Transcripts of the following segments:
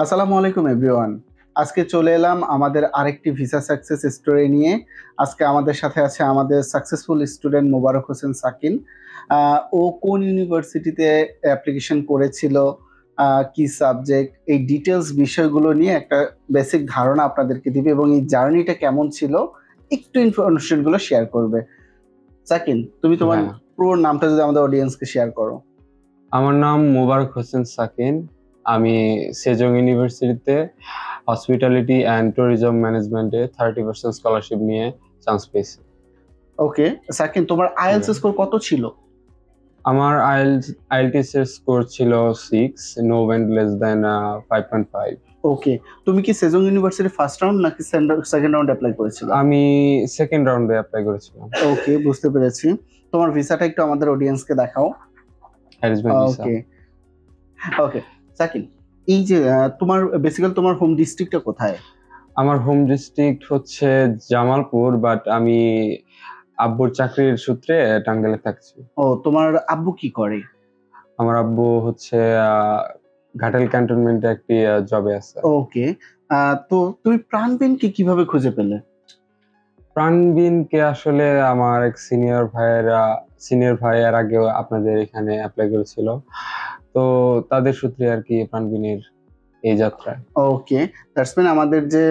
আসসালামু আলাইকুম এভরিওয়ান। আজকে চলে এলাম আমাদের আরেকটি ভিসা সাকসেস স্টোরি নিয়ে। আজকে আমাদের সাথে আছে আমাদের সাকসেসফুল স্টুডেন্ট মোবারক হোসেন সাকিন। ও কোন ইউনিভার্সিটিতে অ্যাপ্লিকেশন করেছিল, কি সাবজেক্ট, এই ডিটেলস বিষয়গুলো নিয়ে একটা বেসিক ধারণা আপনাদেরকে দিবে এবং এই জার্নিটা কেমন ছিল একটু ইনফরমেশনগুলো শেয়ার করবে। সাকিন, তুমি তোমার হ্যাঁ, পুরো নামটা যদি আমাদের অডিয়েন্সকে শেয়ার করো। আমার নাম মোবারক হোসেন সাকিন। আমি সেজং ইউনিভার্সিটিতে হসপিটালিটি অ্যান্ড ট্যুরিজম ম্যানেজমেন্টে 30% স্কলারশিপ নিয়ে চান্স পেয়েছি। ওকে সাকিন, তোমার আইএলটিএস হ্যাঁ। স্কোর কত ছিল? আমার আইএলটিএস এর স্কোর ছিল 6, নো ব্যান্ড লেস দেন 5.5। ওকে, তুমি কি সেজং ইউনিভার্সিটি ফার্স্ট রাউন্ড নাকি সেকেন্ড রাউন্ড অ্যাপ্লাই করেছিলে? আমি সেকেন্ড রাউন্ডে অ্যাপ্লাই করেছিলাম। ওকে, বুঝতে পেরেছি। তোমার ভিসাটা একটু আমাদের অডিয়েন্সকে দেখাও। Harrisburg visa. ওকে ওকে সাকিন, এই যে তোমার বেসিক্যালি তোমার হোম ডিস্ট্রিক্টটা কোথায়? আমার হোম ডিস্ট্রিক্ট হচ্ছে জামালপুর, বাট আমি আব্বুর চাকরির সূত্রে টাঙ্গাইলে থাকছি। ও, তোমার আব্বু কি করে? আমার আব্বু হচ্ছে ঘাটাল ক্যান্টনমেন্টে একটি জবে আছে। ওকে, তো তুমি প্রাণবিনকে কিভাবে খুঁজে পেলে? প্রাণবিনকে আসলে আমার এক সিনিয়র ভাই এর আগেও আপনাদের এখানে অ্যাপ্লাই করেছিল, তো তাদের সূত্রে আর কি প্রাণবিনের এই যাত্রা। ওকে, দ্যাটস মিন আমাদের যে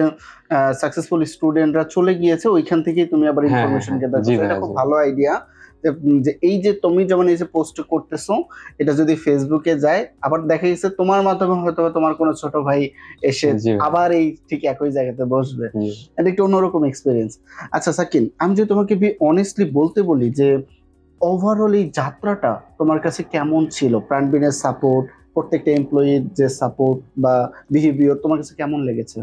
সাকসেসফুল স্টুডেন্টরা চলে গিয়েছে ওইখান থেকেই তুমি আবার হ্যাঁ, হ্যাঁ, ইনফরমেশন হ্যাঁ, গেদার জি করছো, এটা ভাইয়া, খুব জি। ভালো আইডিয়া। যে এই যে তুমি যেমন এই যে পোস্ট করতেছো, এটা যদি ফেসবুকে যায়, আবার দেখা গেছে তোমার মাধ্যমে হয়তো তোমার কোনো ছোট ভাই এসে জি ভাইয়া, আবার এই ঠিক একই জায়গাতে বসবে। জি। এটা একটু অন্যরকম এক্সপিরিয়েন্স। আচ্ছা সাকিন, আমি যদি তোমাকে অনেস্টলি বলতে বলি যে ওভারঅল এই যাত্রাটা তোমার কাছে কেমন ছিল? প্রাণবিনের সাপোর্ট, প্রত্যেকটা এমপ্লয়ির যে সাপোর্ট বা বিহেভিয়ার তোমার কাছে কেমন লেগেছে?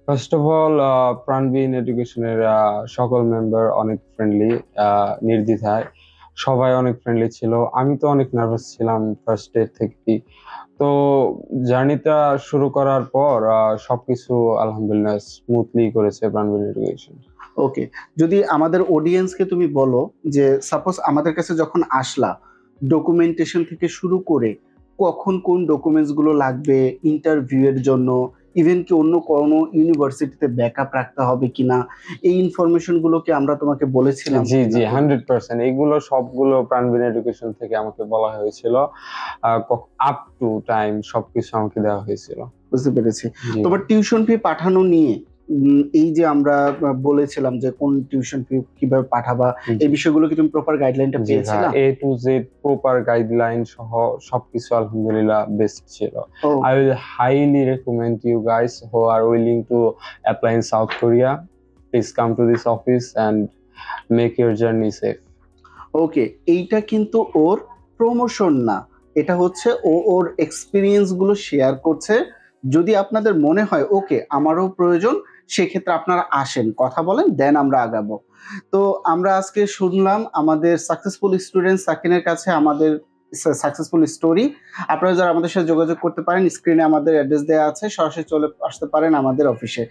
ফার্স্ট অফ অল, প্রাণবিন এডুকেশনের সকল মেম্বার অনেক ফ্রেন্ডলি, নির্দ্বিধায় সবাই অনেক ফ্রেন্ডলি ছিল। আমি তো অনেক নার্ভাস ছিলাম ফার্স্ট ডে থেকেই। তো জার্নিটা শুরু করার পর সবকিছু আলহামদুলিল্লাহ স্মুথলি করেছে প্রাণবিন এডুকেশন। ওকে, যদি আমাদের অডিয়েন্সকে তুমি বলো যে সাপোজ আমাদের কাছে যখন আসলা, ডকুমেন্টেশন থেকে শুরু করে কখন কোন ডকুমেন্টস গুলো লাগবে ইন্টারভিউ এর জন্য, ইভেন কি অন্য কোনো ইউনিভার্সিটিতে ব্যাকআপ রাখতে হবে কিনা, এই ইনফরমেশন গুলোকে আমরা তোমাকে বলেছিলাম জি, কিনা? জি, 100%। এগুলো সবগুলো প্রাণবিন এডুকেশন থেকে আমাকে বলা হয়েছিল। আপ টু টাইম সবকিছু আমাকে দেওয়া হয়েছিল। বুঝতে পেরেছি। জি তোমার টিউশন ফি পাঠানো নিয়ে এই যে আমরা বলেছিলাম যে কোন টিউশন ফি কিভাবে পাঠাবা, এই জি বিষয়গুলো কি তুমি প্রপার গাইডলাইনটা জি ভাই, পেয়েছিলা? এ টু জেড প্রপার গাইডলাইন সহ সবকিছু আলহামদুলিল্লাহ বেস্ট ছিল। ও, I will highly recommend you guys who are willing to apply in South Korea. Please come to this office and make your journey safe. ওকে, এইটা কিন্তু ওর প্রমোশন না, এটা হচ্ছে ও ওর এক্সপিরিয়েন্স গুলো শেয়ার করছে। যদি আপনাদের মনে হয় ওকে আমারও প্রয়োজন, সেক্ষেত্রে আপনারা আসেন, কথা বলেন, দেন আমরা আগাবো। তো আমরা আজকে শুনলাম আমাদের সাকসেসফুল স্টুডেন্ট সাকিনের কাছে আমাদের সাকসেসফুল স্টোরি। আপনারা যারা আমাদের সাথে যোগাযোগ করতে পারেন, স্ক্রিনে আমাদের অ্যাড্রেস দেওয়া আছে, সরাসরি চলে আসতে পারেন আমাদের অফিসে।